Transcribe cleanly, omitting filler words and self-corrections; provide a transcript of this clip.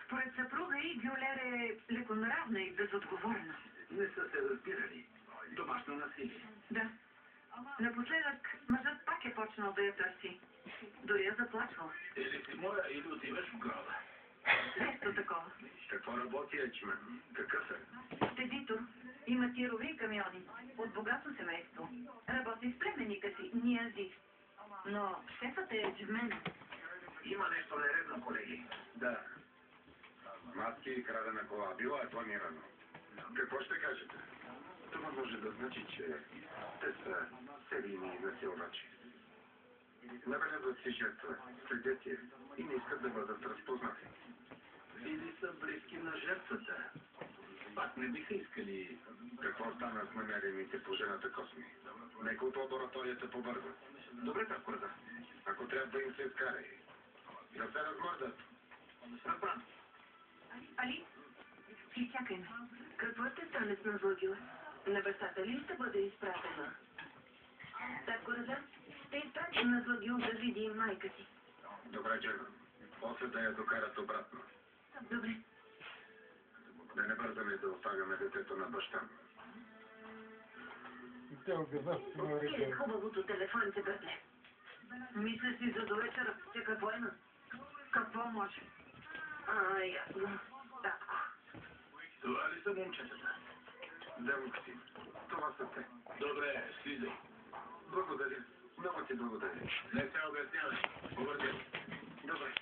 Според съпруга и Гюлер е леконравна и безотговорна. Не са се разбирали. Домашно насилие. Да. Напоследък мъжът пак е почнал да я търси. Дори я заплачвал. Или си моя, или отиваш в гроба. Нещо такова. Какво работи ечмен? Какъв е? Спедитор. Има тирови и камиони. От богато семейство. Работи с племенника си, Ниази. Но шефът е джмен. Има нещо нередно, колеги. Да. Маски и крадена кола. Било е планирано. Какво ще кажете? Това може да значи, че те са серийни насилвачи. Набелязват си жертва, следят я и не искат да бъдат разпознати. Или са близки на жертвата. Пак не биха искали. Какво стана с намерените по жената косми? Нека от лабораторията побързат. Добре, прокурор. Ако трябва им се изкара. Да се размърдат. Разбран. Али, изчакай ме. Какво ще стане с Назлагил? На бащата ли ще бъде изпратена? Татко Раза, ще изпратим Назлагил да види майка си. Добре, Джена. После да я докарат обратно. Добре. Да не бързаме да оставяме детето на баща. Откъде хубавото телефоните, братле? Мисля си за довечера, че какво има? Какво може? Ясно. Татко. Това ли са момчетата? Да, Микси. Това са те. Добре, слизай. Благодаря. Много ти благодаря. Не се обяснявай. Побързай. Добре.